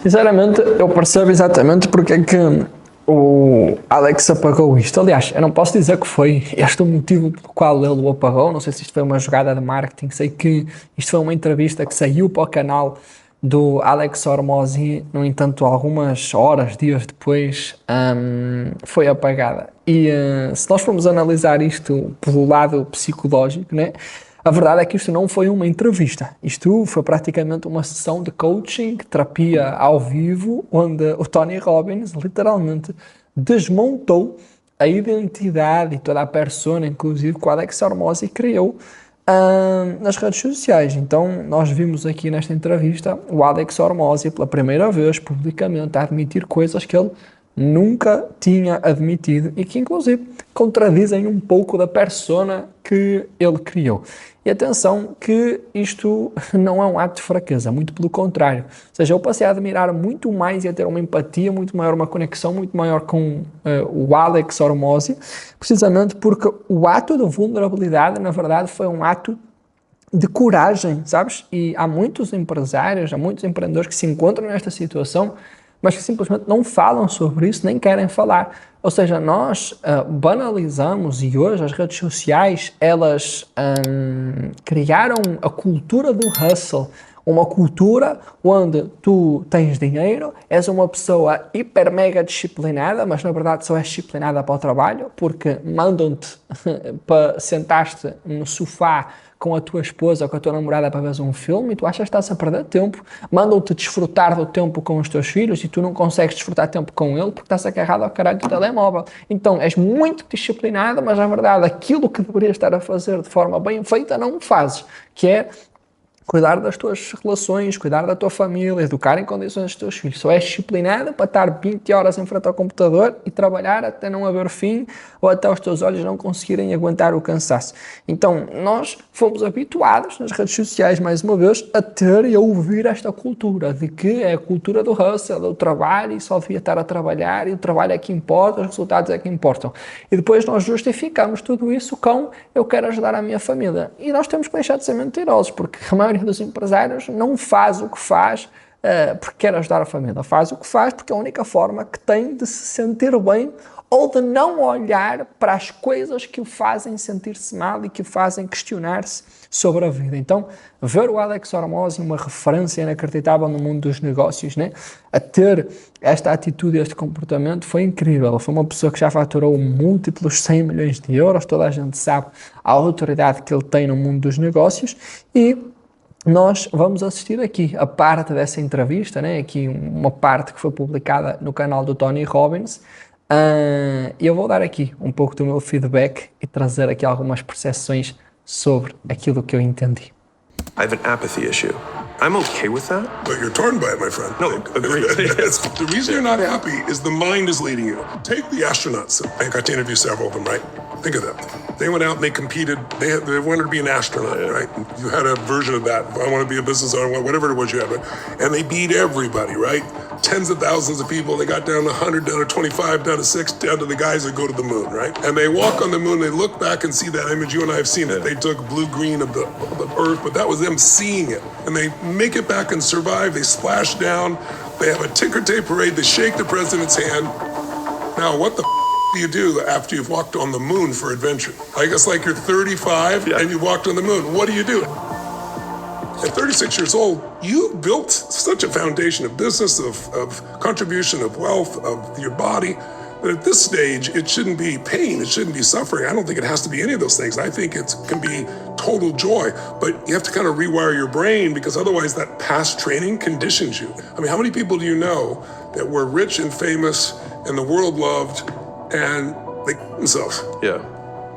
Sinceramente, eu percebo exatamente porque é que o Alex apagou isto. Aliás, eu não posso dizer que foi este o motivo pelo qual ele o apagou. Não sei se isto foi uma jogada de marketing. Sei que isto foi uma entrevista que saiu para o canal do Alex Hormozzi. No entanto, algumas horas, dias depois, foi apagada. E se nós formos analisar isto pelo lado psicológico, né? A verdade é que isto não foi uma entrevista, isto foi praticamente uma sessão de coaching, terapia ao vivo, onde o Tony Robbins literalmente desmontou a identidade e toda a persona, inclusive, que o Alex Hormozzi criou nas redes sociais. Então, nós vimos aqui nesta entrevista o Alex Hormozzi pela primeira vez publicamente a admitir coisas que ele nunca tinha admitido e que inclusive contradizem um pouco da persona que ele criou. E atenção que isto não é um ato de fraqueza, muito pelo contrário. Ou seja, eu passei a admirar muito mais e a ter uma empatia muito maior, uma conexão muito maior com o Alex Hormozzi, precisamente porque o ato de vulnerabilidade, na verdade, foi um ato de coragem, sabes? E há muitos empresários, há muitos empreendedores que se encontram nesta situação, mas que simplesmente não falam sobre isso, nem querem falar. Ou seja, nós banalizamos e hoje as redes sociais, elas criaram a cultura do hustle, uma cultura onde tu tens dinheiro, és uma pessoa hiper mega disciplinada, mas na verdade só és disciplinada para o trabalho, porque mandam-te para sentar-te no sofá com a tua esposa ou com a tua namorada para ver um filme e tu achas que estás a perder tempo, mandam-te desfrutar do tempo com os teus filhos e tu não consegues desfrutar tempo com ele porque estás agarrado ao caralho do telemóvel. Então és muito disciplinada, mas na verdade aquilo que deverias estar a fazer de forma bem feita não o fazes, que é cuidar das tuas relações, cuidar da tua família, educar em condições os teus filhos. Só és disciplinada para estar 20 horas em frente ao computador e trabalhar até não haver fim ou até os teus olhos não conseguirem aguentar o cansaço. Então, nós fomos habituados nas redes sociais, mais uma vez, a ter e a ouvir esta cultura de que é a cultura do hustle, do trabalho e só devia estar a trabalhar e o trabalho é que importa, os resultados é que importam. E depois nós justificamos tudo isso com eu quero ajudar a minha família. E nós temos que deixar de ser mentirosos, porque a maioria dos empresários não faz o que faz porque quer ajudar a família, faz o que faz porque é a única forma que tem de se sentir bem ou de não olhar para as coisas que o fazem sentir-se mal e que o fazem questionar-se sobre a vida. Então, ver o Alex Hormozzi, uma referência inacreditável no mundo dos negócios, né? A ter esta atitude, este comportamento, foi incrível. Ele foi uma pessoa que já faturou múltiplos 100 milhões de euros, toda a gente sabe a autoridade que ele tem no mundo dos negócios e nós vamos assistir aqui a parte dessa entrevista, né? Aqui uma parte que foi publicada no canal do Tony Robbins. E eu vou dar aqui um pouco do meu feedback e trazer aqui algumas percepções sobre aquilo que eu entendi. I have an apathy issue. I'm okay with that. But you're torn by it, my friend. No, agreed. The reason you're not happy is the mind is leading you. Take the astronauts. I got to interview several of them, right? Think of them. They went out and they competed. They wanted to be an astronaut, right? You had a version of that. I want to be a business owner, whatever it was you had. Right? And they beat everybody, right? Tens of thousands of people. They got down to 100, down to 25, down to 6, down to the guys that go to the moon, right? And they walk on the moon. They look back and see that image. You and I have seen it. They took blue-green of the Earth, but that was them seeing it. And they make it back and survive. They splash down. They have a ticker tape parade. They shake the president's hand. Now, what the do you do after you've walked on the moon for adventure? I guess like you're 35 and you walked on the moon. What do you do? At 36 years old, you built such a foundation of business, of contribution, of wealth, of your body, that at this stage, it shouldn't be pain, it shouldn't be suffering. I don't think it has to be any of those things. I think it can be total joy, but you have to kind of rewire your brain because otherwise that past training conditions you. I mean, how many people do you know that were rich and famous and the world loved and they killed themselves? Yeah.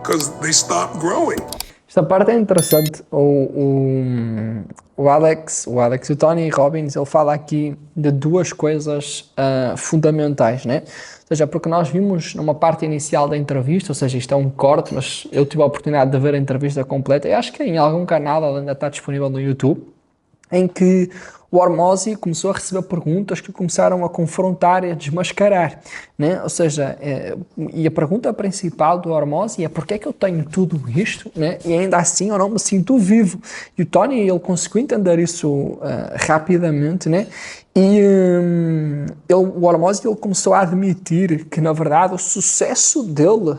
Because they stopped growing. Esta parte é interessante. O Alex e o Tony Robbins, ele fala aqui de duas coisas fundamentais, né? Ou seja, porque nós vimos numa parte inicial da entrevista, ou seja, isto é um corte, mas eu tive a oportunidade de ver a entrevista completa e acho que em algum canal ela ainda está disponível no YouTube. em que o Hormozzi começou a receber perguntas que começaram a confrontar e a desmascarar, né? Ou seja, e a pergunta principal do Hormozzi é porque é que eu tenho tudo isto, né? E ainda assim eu não me sinto vivo. E o Tony, ele conseguiu entender isso rapidamente, né? E o Hormozzi, ele começou a admitir que, na verdade, o sucesso dele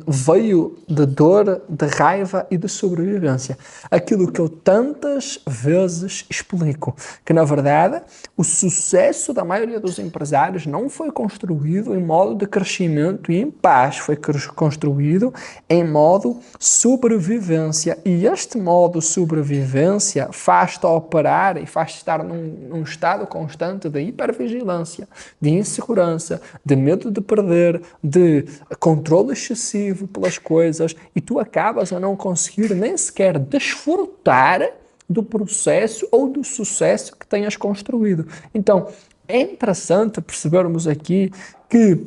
veio de dor, de raiva e de sobrevivência. Aquilo que eu tantas vezes explico, que na verdade o sucesso da maioria dos empresários não foi construído em modo de crescimento e em paz, foi construído em modo sobrevivência. E este modo sobrevivência faz-te operar e faz-te estar num estado constante de hipervigilância, de insegurança, de medo de perder, de controle excessivo pelas coisas, e tu acabas a não conseguir nem sequer desfrutar do processo ou do sucesso que tenhas construído. Então, é interessante percebermos aqui que,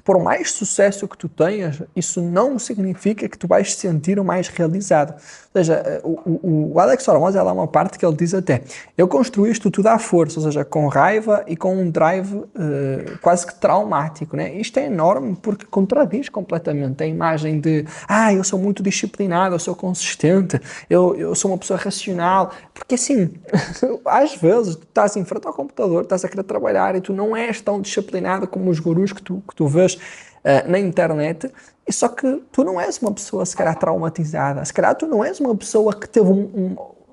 por mais sucesso que tu tenhas, isso não significa que tu vais te sentir o mais realizado. Ou seja, o Alex Hormozzi, há lá uma parte que ele diz até: eu construí isto tudo à força, ou seja, com raiva e com um drive quase que traumático, né? Isto é enorme porque contradiz completamente a imagem de eu sou muito disciplinado, eu sou consistente, eu sou uma pessoa racional. Porque assim, às vezes tu estás em frente ao computador, estás a querer trabalhar e tu não és tão disciplinado como os gurus que tu vês na internet, e só que tu não és uma pessoa, se calhar, traumatizada. Se calhar tu não és uma pessoa que teve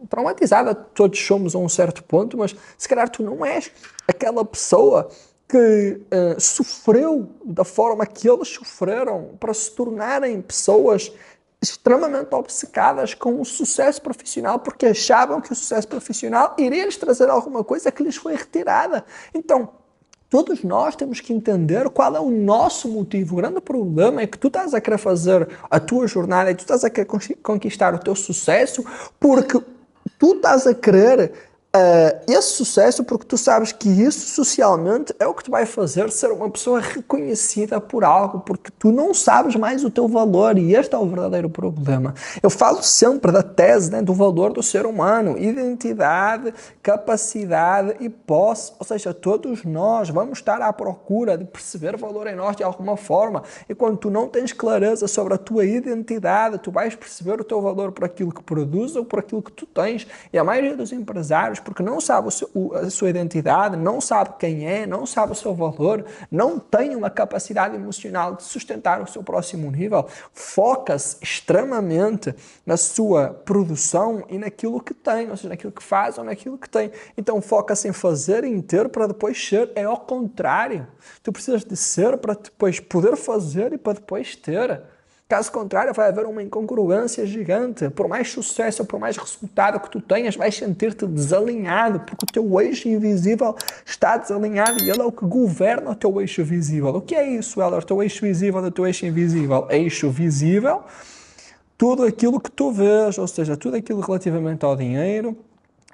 traumatizada, todos somos a um certo ponto, mas se calhar tu não és aquela pessoa que sofreu da forma que eles sofreram para se tornarem pessoas extremamente obcecadas com o sucesso profissional, porque achavam que o sucesso profissional iria lhes trazer alguma coisa que lhes foi retirada. Então, todos nós temos que entender qual é o nosso motivo. O grande problema é que tu estás a querer fazer a tua jornada e tu estás a querer conquistar o teu sucesso porque tu estás a querer esse sucesso porque tu sabes que isso socialmente é o que te vai fazer ser uma pessoa reconhecida por algo, porque tu não sabes mais o teu valor, e este é o verdadeiro problema. Eu falo sempre da tese, né, do valor do ser humano: identidade, capacidade e posse. Ou seja, todos nós vamos estar à procura de perceber valor em nós de alguma forma, e quando tu não tens clareza sobre a tua identidade, tu vais perceber o teu valor por aquilo que produz ou por aquilo que tu tens. E a maioria dos empresários, porque não sabe a sua identidade, não sabe quem é, não sabe o seu valor, não tem uma capacidade emocional de sustentar o seu próximo nível, foca-se extremamente na sua produção e naquilo que tem, ou seja, naquilo que faz ou naquilo que tem. Então foca-se em fazer e em ter para depois ser. É ao contrário. Tu precisas de ser para depois poder fazer e para depois ter. Caso contrário, vai haver uma incongruência gigante. Por mais sucesso ou por mais resultado que tu tenhas, vais sentir-te desalinhado, porque o teu eixo invisível está desalinhado e ele é o que governa o teu eixo visível. O que é isso, Heller? O teu eixo visível do teu eixo invisível? Eixo visível, tudo aquilo que tu vês, ou seja, tudo aquilo relativamente ao dinheiro,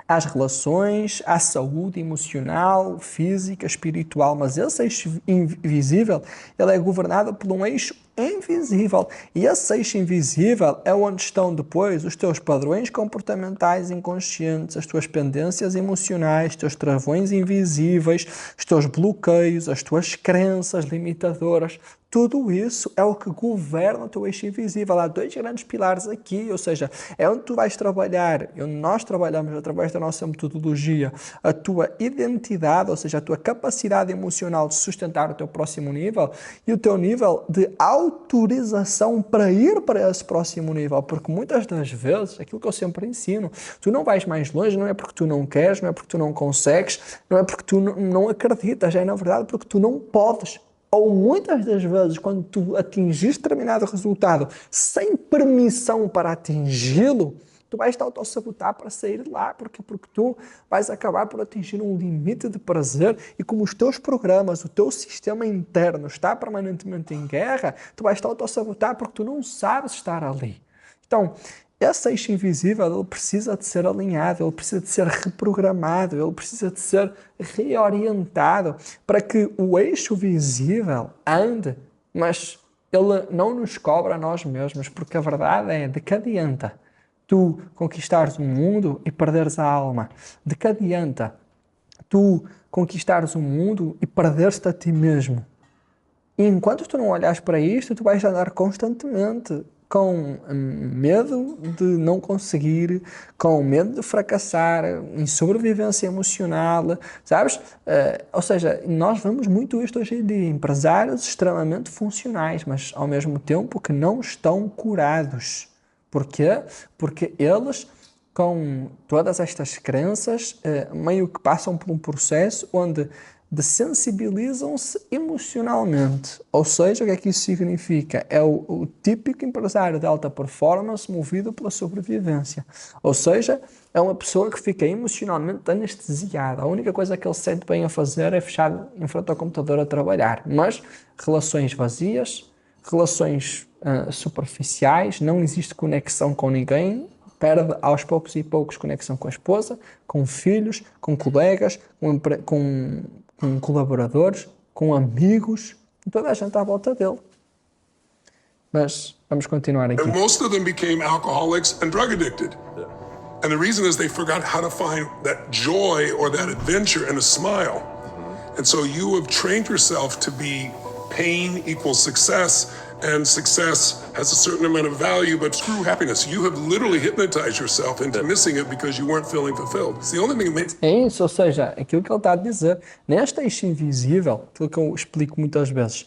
às relações, à saúde emocional, física, espiritual. Mas esse eixo invisível, ele é governado por um eixo invisível. E esse eixo invisível é onde estão depois os teus padrões comportamentais inconscientes, as tuas pendências emocionais, os teus travões invisíveis, os teus bloqueios, as tuas crenças limitadoras. Tudo isso é o que governa o teu eixo invisível. Há dois grandes pilares aqui, ou seja, é onde tu vais trabalhar, onde nós trabalhamos através da nossa metodologia, a tua identidade, ou seja, a tua capacidade emocional de sustentar o teu próximo nível e o teu nível de autorização para ir para esse próximo nível. Porque muitas das vezes, aquilo que eu sempre ensino, tu não vais mais longe, não é porque tu não queres, não é porque tu não consegues, não é porque tu não acreditas, é na verdade porque tu não podes. Ou muitas das vezes, quando tu atingires determinado resultado sem permissão para atingi-lo, tu vais te autossabotar para sair de lá, porque tu vais acabar por atingir um limite de prazer, e como os teus programas, o teu sistema interno está permanentemente em guerra, tu vais te autossabotar porque tu não sabes estar ali. Então, esse eixo invisível, ele precisa de ser alinhado, ele precisa de ser reprogramado, ele precisa de ser reorientado para que o eixo visível ande, mas ele não nos cobra a nós mesmos, porque a verdade é de que adianta tu conquistares o mundo e perderes a alma? De que adianta tu conquistares o mundo e perderes-te a ti mesmo? E enquanto tu não olhares para isto, tu vais andar constantemente com medo de não conseguir, com medo de fracassar, em sobrevivência emocional, sabes? Ou seja, nós vemos muito isto hoje em dia, empresários extremamente funcionais, mas ao mesmo tempo que não estão curados. Porquê? Porque eles, com todas estas crenças, meio que passam por um processo onde desensibilizam-se emocionalmente. Ou seja, o que é que isso significa? É o típico empresário de alta performance movido pela sobrevivência. Ou seja, é uma pessoa que fica emocionalmente anestesiada. A única coisa que ele sente bem a fazer é fechar em frente ao computador a trabalhar. Mas relações vazias, relações superficiais, não existe conexão com ninguém, perde aos poucos e poucos conexão com a esposa, com filhos, com colegas, com colaboradores, com amigos, toda a gente à volta dele. Mas vamos continuar aqui. And most of them became alcoholics and drug addicted. And the reason is they forgot how to find that joy or that adventure and a smile. And so you have trained yourself to be pain equals success, and success has a certain amount of value, but screw happiness. You have literally hypnotized yourself into missing it because you weren't feeling fulfilled. It's the only thing that makes... É isso, ou seja, aquilo que ele está a dizer, neste eixo invisível, aquilo que eu explico muitas vezes,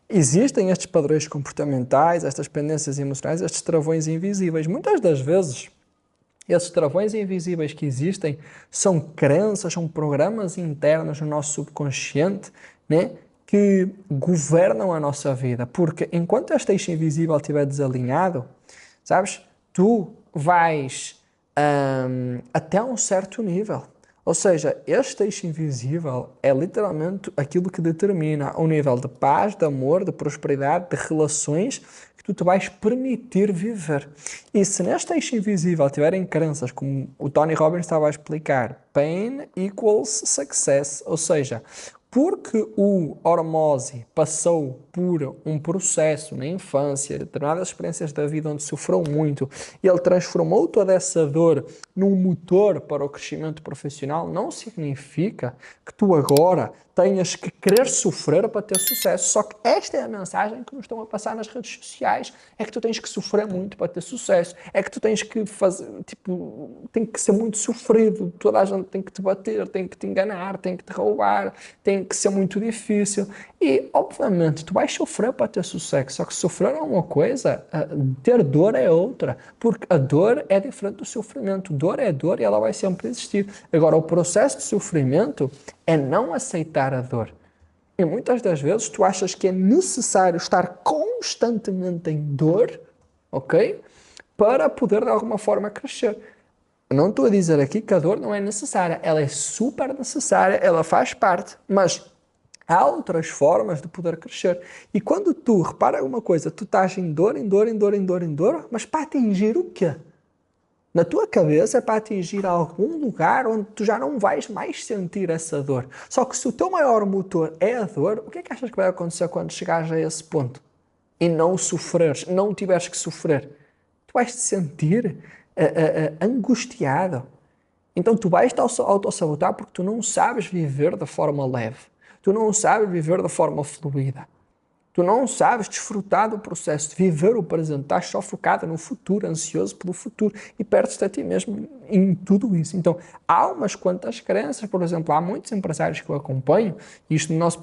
existem estes padrões comportamentais, estas pendências emocionais, estes travões invisíveis. Muitas das vezes, esses travões invisíveis que existem são crenças, são programas internos no nosso subconsciente, né, que governam a nossa vida. Porque enquanto este eixo invisível estiver desalinhado, sabes, tu vais até um certo nível. Ou seja, este eixo invisível é literalmente aquilo que determina o nível de paz, de amor, de prosperidade, de relações que tu te vais permitir viver. E se neste eixo invisível tiverem crenças, como o Tony Robbins estava a explicar, pain equals success, ou seja, porque o Hormozzi passou por um processo na infância, determinadas experiências da vida onde sofreu muito, e ele transformou toda essa dor num motor para o crescimento profissional, não significa que tu agora tenhas que querer sofrer para ter sucesso. Só que esta é a mensagem que nos estão a passar nas redes sociais, é que tu tens que sofrer muito para ter sucesso, é que tu tens que fazer, tem que ser muito sofrido, toda a gente tem que te bater, tem que te enganar, tem que te roubar, tem que ser muito difícil. E, obviamente, tu vais sofrer para ter sucesso, só que sofrer é uma coisa, ter dor é outra, porque a dor é diferente do sofrimento. Dor é dor e ela vai sempre existir. Agora, o processo de sofrimento é não aceitar a dor. E muitas das vezes tu achas que é necessário estar constantemente em dor, ok? Para poder de alguma forma crescer. Eu não estou a dizer aqui que a dor não é necessária, ela é super necessária, ela faz parte, mas há outras formas de poder crescer. E quando tu, repara alguma coisa, tu estás em dor, mas para atingir o quê? Na tua cabeça é para atingir algum lugar onde tu já não vais mais sentir essa dor. Só que se o teu maior motor é a dor, o que é que achas que vai acontecer quando chegares a esse ponto? E não sofreres, não tiveres que sofrer. Tu vais te sentir angustiado. Então tu vais te autossabotar porque tu não sabes viver da forma leve. Tu não sabes viver da forma fluida. Tu não sabes desfrutar do processo de viver o presente. Estás só focado no futuro, ansioso pelo futuro e perdes-te a ti mesmo em tudo isso. Então, há umas quantas crenças, por exemplo, há muitos empresários que eu acompanho, e isto no nosso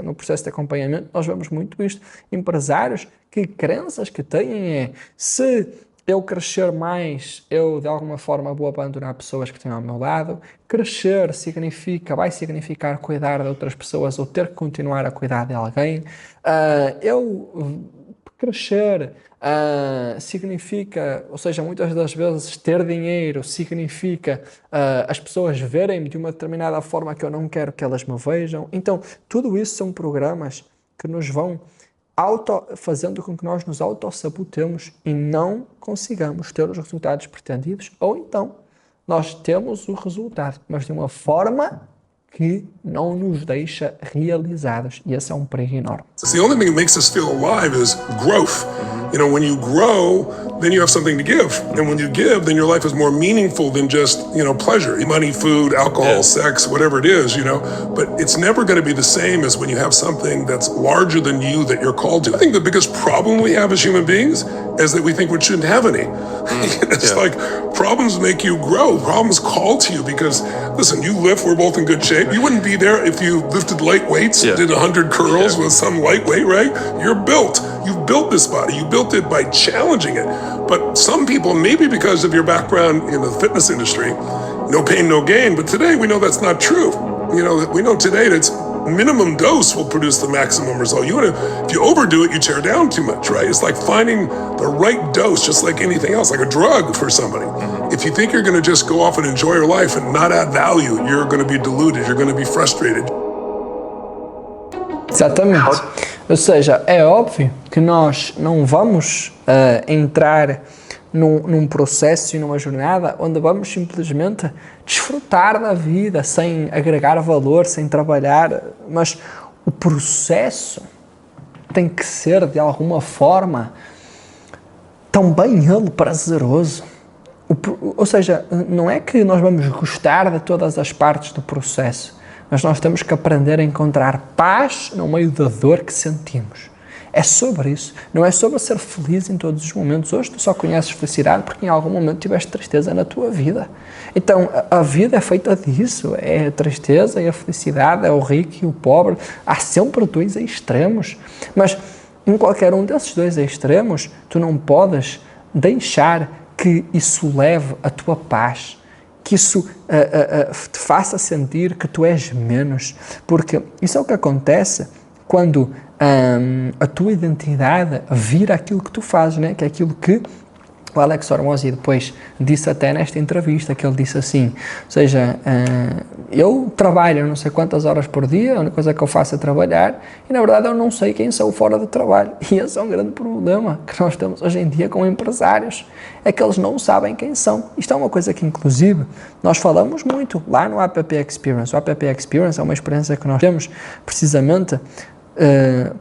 no processo de acompanhamento, nós vemos muito isto. Empresários que crenças que têm é, se eu crescer mais, eu de alguma forma vou abandonar pessoas que estão ao meu lado. Crescer vai significar cuidar de outras pessoas ou ter que continuar a cuidar de alguém. Crescer significa, ou seja, muitas das vezes ter dinheiro significa as pessoas verem-me de uma determinada forma que eu não quero que elas me vejam. Então, tudo isso são programas que nos vão fazendo com que nós nos autossabotemos e não consigamos ter os resultados pretendidos, ou então nós temos o resultado, mas de uma forma que não nos deixa realizados. E esse é um perigo enorme. The only thing that makes us feel alive is growth. You know, when you grow, then you have something to give. And when you give, then your life is more meaningful than just, you know, pleasure. Money, food, alcohol, sex, whatever it is, you know. But it's never going to be the same as when you have something that's larger than you that you're called to. I think the biggest problem we have as human beings is that we think we shouldn't have any. It's like problems make you grow. Problems call to you because, listen, you lift, we're both in good shape. You wouldn't be there if you lifted light weights, did 100 curls with some lightweight, right? You're built. You've built this body. You built it by challenging it. But some people, maybe because of your background in the fitness industry, no pain, no gain. But today we know that's not true. You know, we know today that minimum dose will produce the maximum result. If you overdo it, you tear down too much, right? It's like finding the right dose, just like anything else, like a drug for somebody. If you think you're going to just go off and enjoy your life and not add value, you're going to be deluded. You're going to be frustrated. Exatamente. Ou seja, é óbvio que nós não vamos entrar num processo e numa jornada onde vamos simplesmente desfrutar da vida sem agregar valor, sem trabalhar, mas o processo tem que ser de alguma forma também ele prazeroso. Ou seja, não é que nós vamos gostar de todas as partes do processo, mas nós temos que aprender a encontrar paz no meio da dor que sentimos. É sobre isso. Não é sobre ser feliz em todos os momentos. Hoje tu só conheces felicidade porque em algum momento tiveste tristeza na tua vida. Então, a vida é feita disso. É a tristeza e a felicidade, é o rico e o pobre. Há sempre dois extremos. Mas em qualquer um desses dois extremos, tu não podes deixar que isso leve a tua paz, que isso te faça sentir que tu és menos, porque isso é o que acontece quando a tua identidade vira aquilo que tu fazes, né? Que é aquilo que o Alex Hormozi depois disse até nesta entrevista, que ele disse assim, ou seja, eu trabalho não sei quantas horas por dia, a única coisa que eu faço é trabalhar, e na verdade eu não sei quem sou fora do trabalho, e esse é um grande problema que nós temos hoje em dia com empresários, é que eles não sabem quem são. Isto é uma coisa que inclusive nós falamos muito lá no App Experience. O App Experience é uma experiência que nós temos precisamente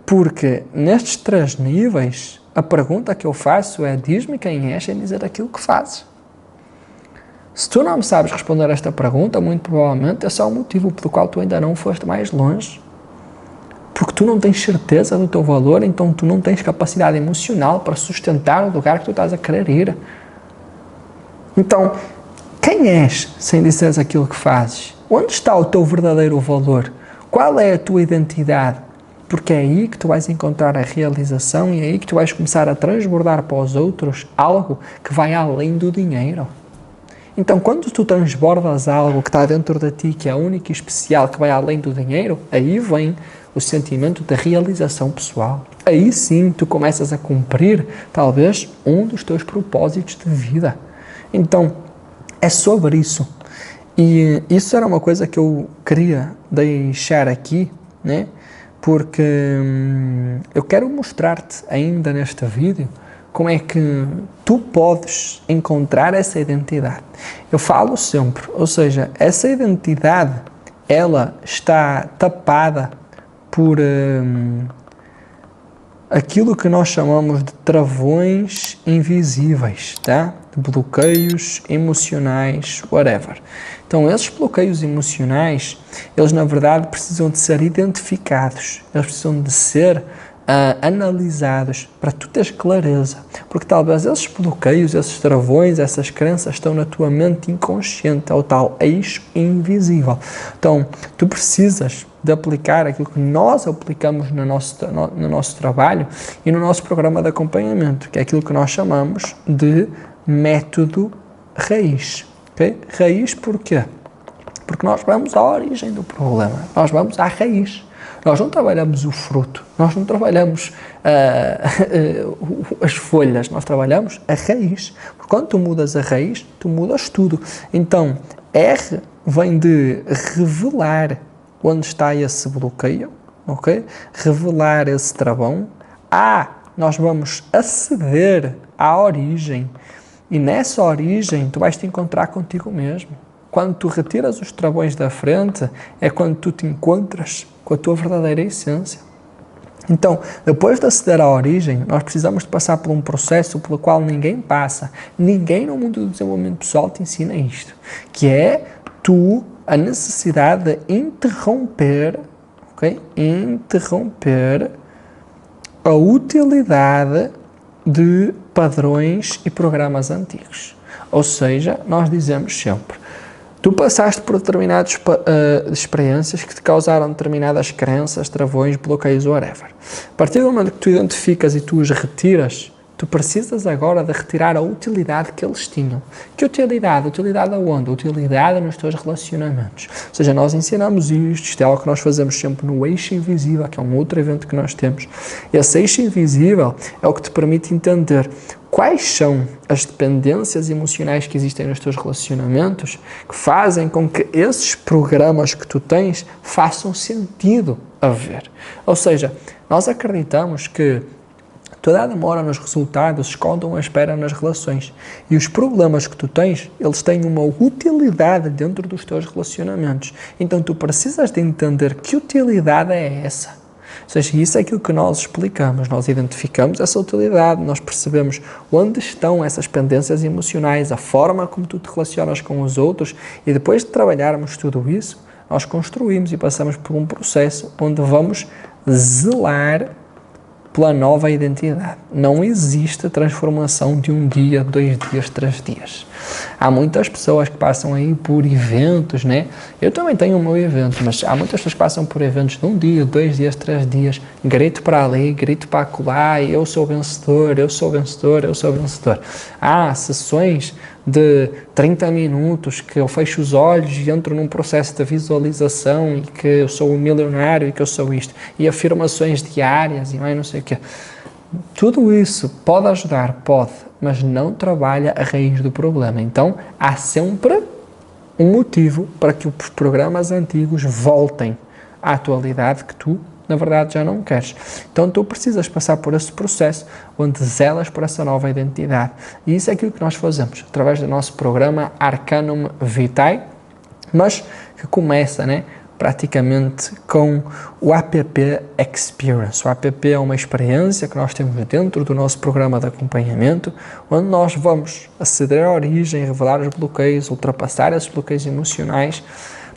porque nestes 3 níveis a pergunta que eu faço é: diz-me quem és sem dizer aquilo que fazes. Se tu não me sabes responder a esta pergunta, muito provavelmente esse é o motivo pelo qual tu ainda não foste mais longe. Porque tu não tens certeza do teu valor, então tu não tens capacidade emocional para sustentar o lugar que tu estás a querer ir. Então, quem és sem dizeres aquilo que fazes? Onde está o teu verdadeiro valor? Qual é a tua identidade? Porque é aí que tu vais encontrar a realização e é aí que tu vais começar a transbordar para os outros algo que vai além do dinheiro. Então, quando tu transbordas algo que está dentro de ti, que é único e especial, que vai além do dinheiro, aí vem o sentimento de realização pessoal. Aí sim tu começas a cumprir, talvez, um dos teus propósitos de vida. Então, é sobre isso. E isso era uma coisa que eu queria deixar aqui, né? Porque eu quero mostrar-te ainda neste vídeo como é que tu podes encontrar essa identidade. Eu falo sempre, ou seja, essa identidade, ela está tapada por aquilo que nós chamamos de travões invisíveis, tá? De bloqueios emocionais, whatever. Então, esses bloqueios emocionais, eles na verdade precisam de ser identificados, eles precisam de ser analisados para tu teres clareza, porque talvez esses bloqueios, esses travões, essas crenças estão na tua mente inconsciente, é o tal eixo invisível. Então, tu precisas de aplicar aquilo que nós aplicamos no nosso trabalho e no nosso programa de acompanhamento, que é aquilo que nós chamamos de método raiz. Okay? Raiz porquê? Porque nós vamos à origem do problema, nós vamos à raiz. Nós não trabalhamos o fruto, nós não trabalhamos as folhas, nós trabalhamos a raiz. Porque quando tu mudas a raiz, tu mudas tudo. Então, R vem de revelar onde está esse bloqueio, ok? Revelar esse travão. A, nós vamos aceder à origem. E nessa origem, tu vais te encontrar contigo mesmo. quando tu retiras os travões da frente, é quando tu te encontras com a tua verdadeira essência. Então, depois de aceder à origem, nós precisamos de passar por um processo pelo qual ninguém passa. Ninguém no mundo do desenvolvimento pessoal te ensina isto, que é a necessidade de interromper a utilidade de padrões e programas antigos. Ou seja, nós dizemos sempre, tu passaste por determinadas experiências que te causaram determinadas crenças, travões, bloqueios, whatever. A partir do momento que tu identificas e tu os retiras, tu precisas agora de retirar a utilidade que eles tinham. Que utilidade? Utilidade aonde? Utilidade nos teus relacionamentos. Ou seja, nós ensinamos isto é algo que nós fazemos sempre no Eixo Invisível, que é um outro evento que nós temos. Esse Eixo Invisível é o que te permite entender quais são as dependências emocionais que existem nos teus relacionamentos que fazem com que esses programas que tu tens façam sentido a ver. Ou seja, nós acreditamos que toda a demora nos resultados esconde uma espera nas relações. E os problemas que tu tens, eles têm uma utilidade dentro dos teus relacionamentos. Então tu precisas de entender que utilidade é essa. Ou seja, isso é aquilo que nós explicamos. Nós identificamos essa utilidade, nós percebemos onde estão essas pendências emocionais, a forma como tu te relacionas com os outros, e depois de trabalharmos tudo isso, nós construímos e passamos por um processo onde vamos zelar pela nova identidade. Não existe a transformação de um dia, 2 dias, 3 dias. Há muitas pessoas que passam aí por eventos, né? Eu também tenho o meu evento, mas há muitas pessoas que passam por eventos de 1 dia, 2 dias, 3 dias, grito para ali, grito para acolá, eu sou vencedor, eu sou vencedor, eu sou vencedor. Há sessões de 30 minutos que eu fecho os olhos e entro num processo de visualização e que eu sou um milionário e que eu sou isto, e afirmações diárias e mais não sei o quê. Tudo isso pode ajudar, pode, mas não trabalha a raiz do problema. Então, há sempre um motivo para que os programas antigos voltem à atualidade que tu, na verdade, já não queres. Então, tu precisas passar por esse processo onde zelas por essa nova identidade. E isso é aquilo que nós fazemos, através do nosso programa Arcanum Vitae, mas que começa, né, praticamente com o APP Experience. O APP é uma experiência que nós temos dentro do nosso programa de acompanhamento, onde nós vamos aceder à origem, revelar os bloqueios, ultrapassar esses bloqueios emocionais,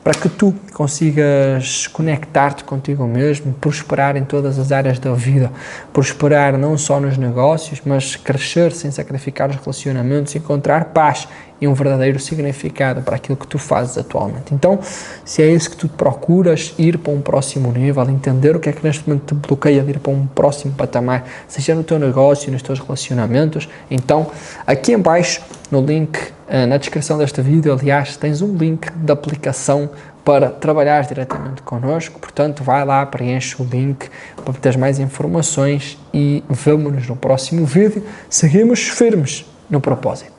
para que tu consigas conectar-te contigo mesmo, prosperar em todas as áreas da vida, prosperar não só nos negócios, mas crescer sem sacrificar os relacionamentos, encontrar paz e um verdadeiro significado para aquilo que tu fazes atualmente. Então, se é isso que tu procuras, ir para um próximo nível, entender o que é que neste momento te bloqueia de ir para um próximo patamar, seja no teu negócio, nos teus relacionamentos, então, aqui em baixo, no link, na descrição deste vídeo, aliás, tens um link da aplicação para trabalhar diretamente connosco, portanto, vai lá, preenche o link para teres mais informações e vemo-nos no próximo vídeo. Seguimos firmes no propósito.